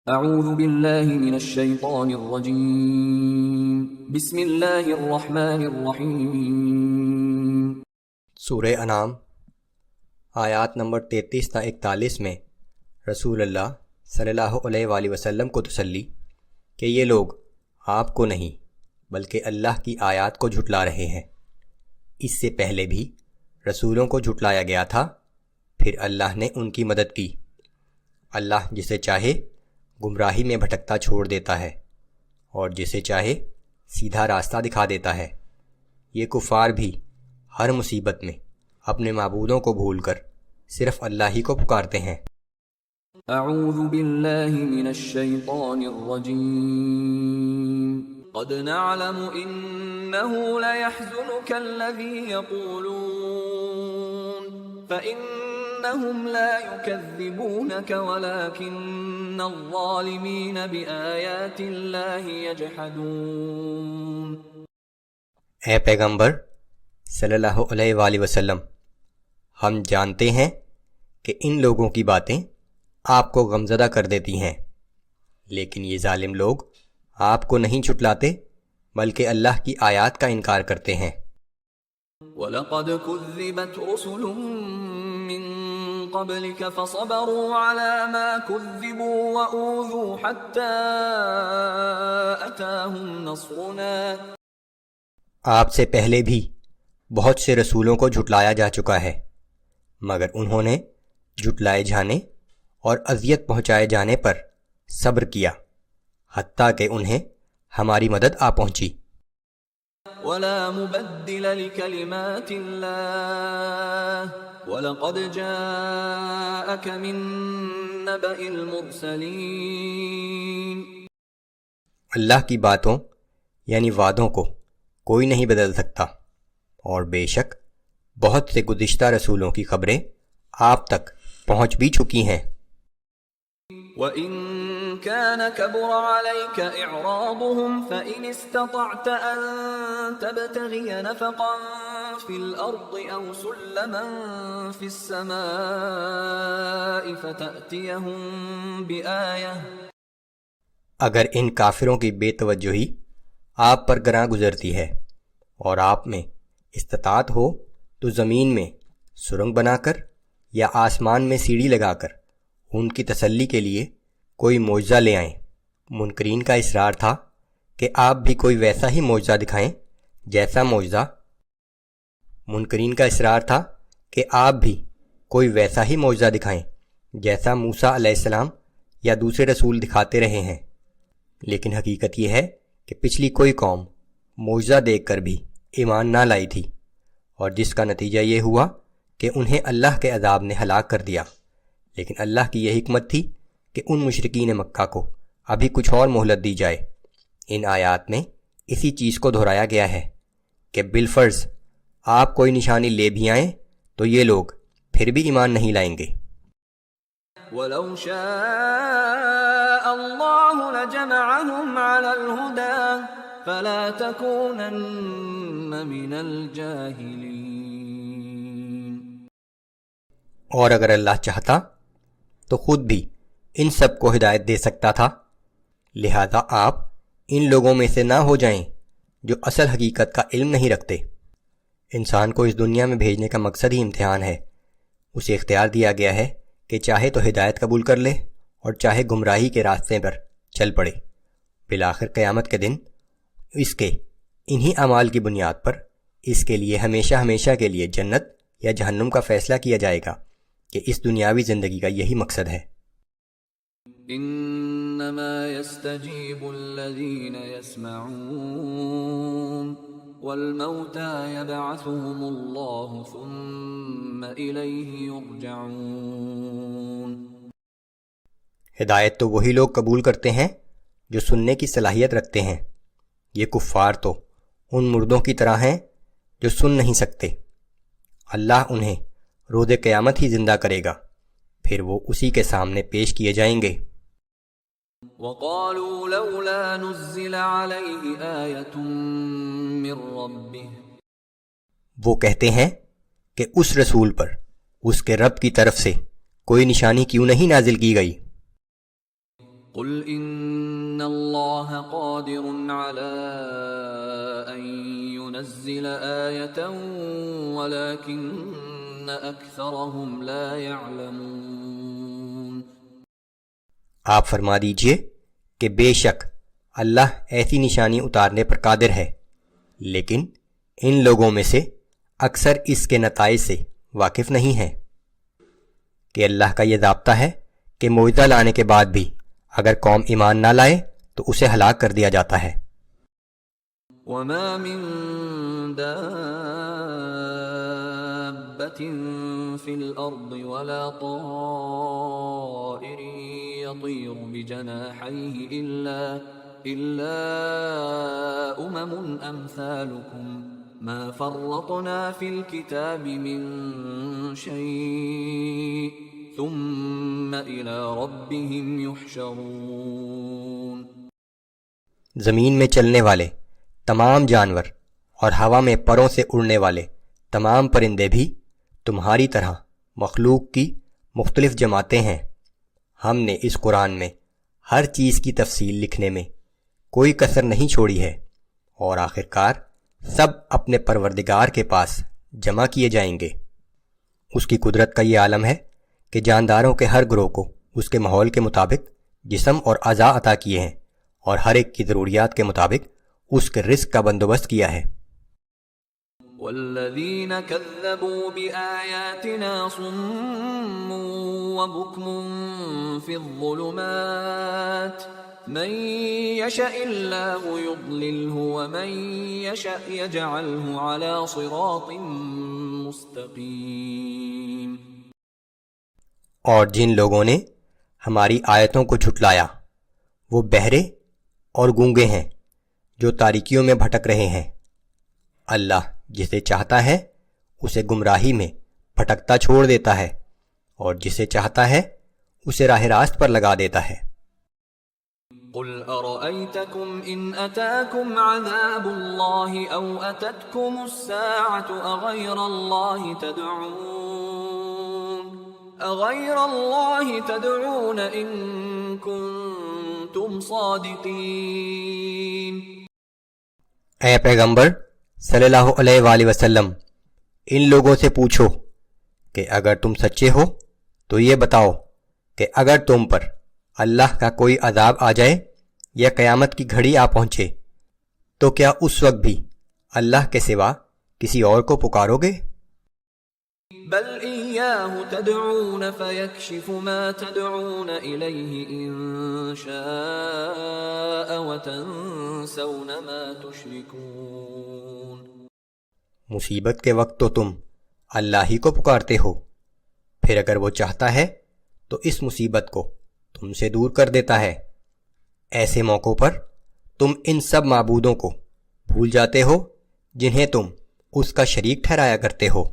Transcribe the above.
اعوذ باللہ من الشیطان الرجیم بسم اللہ الرحمن الرحیم۔ سورہ انعام آیات نمبر 33 تا 41 میں رسول اللہ صلی اللہ علیہ وآلہ وسلم کو تسلی کہ یہ لوگ آپ کو نہیں بلکہ اللہ کی آیات کو جھٹلا رہے ہیں۔ اس سے پہلے بھی رسولوں کو جھٹلایا گیا تھا، پھر اللہ نے ان کی مدد کی۔ اللہ جسے چاہے گمراہی میں بھٹکتا چھوڑ دیتا ہے اور جسے چاہے سیدھا راستہ دکھا دیتا ہے۔ یہ کفار بھی ہر مصیبت میں اپنے معبودوں کو بھول کر صرف اللہ ہی کو پکارتے ہیں۔ اعوذ باللہ من الشیطان الرجیم قد نعلم انه ليحزنك الذي يقولون فإنهم لا يكذبونك ولكن الظالمين بآيات الله يجحدون۔ اے پیغمبر صلی اللہ علیہ وآلہ وسلم، ہم جانتے ہیں کہ ان لوگوں کی باتیں آپ کو غمزدہ کر دیتی ہیں، لیکن یہ ظالم لوگ آپ کو نہیں جھٹلاتے بلکہ اللہ کی آیات کا انکار کرتے ہیں۔ وَلَقَدْ كُذِّبَتْ رُسُلٌ مِّن قَبْلِكَ فَصَبَرُوا عَلَى مَا كُذِّبُوا وَأُوذُوا حَتَّى أَتَاهُمْ نَصْرُنَا۔ آپ سے پہلے بھی بہت سے رسولوں کو جھٹلایا جا چکا ہے، مگر انہوں نے جھٹلائے جانے اور اذیت پہنچائے جانے پر صبر کیا حتیٰ کہ انہیں ہماری مدد آ پہنچی۔ وَلَا مُبَدِّلَ لِكَلِمَاتِ اللَّهِ وَلَقَدْ جَاءَكَ مِن نَّبَإِ الْمُرْسَلِينَ۔ اللہ کی باتوں یعنی وعدوں کو کوئی نہیں بدل سکتا، اور بے شک بہت سے گزشتہ رسولوں کی خبریں آپ تک پہنچ بھی چکی ہیں۔ وَإِن كَانَ كَبُرَ عَلَيْكَ إِعْرَاضُهُمْ فَإِنِ اسْتَطَعْتَ أَن تَبْتَغِيَ نَفَقًا فِي الْأَرْضِ أَوْ سُلَّمًا فِي السَّمَاءِ فَتَأْتِيَهُم بِآيَةٍ۔ اگر ان کافروں کی بے توجہی آپ پر گراں گزرتی ہے اور آپ میں استطاعت ہو تو زمین میں سرنگ بنا کر یا آسمان میں سیڑھی لگا کر ان کی تسلی کے لیے کوئی معجزہ لے آئیں۔ منکرین کا اصرار تھا کہ آپ بھی کوئی ویسا ہی معجزہ دکھائیں جیسا موسیٰ علیہ السلام یا دوسرے رسول دکھاتے رہے ہیں، لیکن حقیقت یہ ہے کہ پچھلی کوئی قوم معجزہ دیکھ کر بھی ایمان نہ لائی تھی، اور جس کا نتیجہ یہ ہوا کہ انہیں اللہ کے عذاب نے ہلاک کر دیا۔ لیکن اللہ کی یہ حکمت تھی کہ ان مشرکین مکہ کو ابھی کچھ اور مہلت دی جائے۔ ان آیات میں اسی چیز کو دہرایا گیا ہے کہ بالفرض آپ کوئی نشانی لے بھی آئیں تو یہ لوگ پھر بھی ایمان نہیں لائیں گے۔ وَلَوْ شَاءَ اللَّهُ لَجَمَعَهُمْ عَلَى الْهُدَى فَلَا تَكُونَنَّ مِنَ الْجَاهِلِينَ۔ اور اگر اللہ چاہتا تو خود بھی ان سب کو ہدایت دے سکتا تھا، لہذا آپ ان لوگوں میں سے نہ ہو جائیں جو اصل حقیقت کا علم نہیں رکھتے۔ انسان کو اس دنیا میں بھیجنے کا مقصد ہی امتحان ہے۔ اسے اختیار دیا گیا ہے کہ چاہے تو ہدایت قبول کر لے اور چاہے گمراہی کے راستے پر چل پڑے۔ بالآخر قیامت کے دن اس کے انہی اعمال کی بنیاد پر اس کے لیے ہمیشہ ہمیشہ کے لیے جنت یا جہنم کا فیصلہ کیا جائے گا کہ اس دنیاوی زندگی کا یہی مقصد ہے۔ انما يستجيب الذين يسمعون والموتى يبعثهم الله ثم إليه يرجعون۔ ہدایت تو وہی لوگ قبول کرتے ہیں جو سننے کی صلاحیت رکھتے ہیں۔ یہ کفار تو ان مردوں کی طرح ہیں جو سن نہیں سکتے۔ اللہ انہیں روز قیامت ہی زندہ کرے گا، پھر وہ اسی کے سامنے پیش کیے جائیں گے۔ وَقَالُوا لَوْلَا نُزِّلَ عَلَيْهِ آيَةٌ مِّن رَّبِّهِ۔ وہ کہتے ہیں کہ اس رسول پر اس کے رب کی طرف سے کوئی نشانی کیوں نہیں نازل کی گئی؟ قل ان اللہ قادر على ان ينزل آیۃ ولكن اکثرهم لا يعلمون۔ آپ فرما دیجئے کہ بے شک اللہ ایسی نشانی اتارنے پر قادر ہے، لیکن ان لوگوں میں سے اکثر اس کے نتائج سے واقف نہیں ہیں۔ کہ اللہ کا یہ ضابطہ ہے کہ معجزہ لانے کے بعد بھی اگر قوم ایمان نہ لائے تو اسے ہلاک کر دیا جاتا ہے۔ وما من دابة في الأرض ولا طائر يطير بجناحيه إلا أمم أمثالكم ما فرطنا في الكتاب من شيء ثم إلى ربهم يحشرون۔ زمین میں چلنے والے تمام جانور اور ہوا میں پروں سے اڑنے والے تمام پرندے بھی تمہاری طرح مخلوق کی مختلف جماعتیں ہیں۔ ہم نے اس قرآن میں ہر چیز کی تفصیل لکھنے میں کوئی کسر نہیں چھوڑی ہے، اور آخرکار سب اپنے پروردگار کے پاس جمع کیے جائیں گے۔ اس کی قدرت کا یہ عالم ہے کہ جانداروں کے ہر گروہ کو اس کے ماحول کے مطابق جسم اور اعضاء عطا کیے ہیں، اور ہر ایک کی ضروریات کے مطابق اس کے رزق کا بندوبست کیا ہے۔ والذین کذبوا بآیاتنا صم وبکم فی الظلمات من یشأ اللہ یضللہ ومن یشأ یجعلہ علی صراط مستقیم۔ اور جن لوگوں نے ہماری آیتوں کو جھٹلایا وہ بہرے اور گونگے ہیں جو تاریکیوں میں بھٹک رہے ہیں۔ اللہ جسے چاہتا ہے اسے گمراہی میں بھٹکتا چھوڑ دیتا ہے، اور جسے چاہتا ہے اسے راہ راست پر لگا دیتا ہے۔ قل ارأيتكم ان اتاكم عذاب الله او اتتكم الساعة اغير الله تدعون ان كنتم صادقين۔ اے پیغمبر صلی اللہ علیہ وآلہ وسلم، ان لوگوں سے پوچھو کہ اگر تم سچے ہو تو یہ بتاؤ کہ اگر تم پر اللہ کا کوئی عذاب آ جائے یا قیامت کی گھڑی آ پہنچے تو کیا اس وقت بھی اللہ کے سوا کسی اور کو پکارو گے؟ بل إياه تدعون فيكشف ما تدعون إليه إن شاء وتنسون ما تشركون۔ مصیبت کے وقت تو تم اللہ ہی کو پکارتے ہو، پھر اگر وہ چاہتا ہے تو اس مصیبت کو تم سے دور کر دیتا ہے۔ ایسے موقعوں پر تم ان سب معبودوں کو بھول جاتے ہو جنہیں تم اس کا شریک ٹھہرایا کرتے ہو۔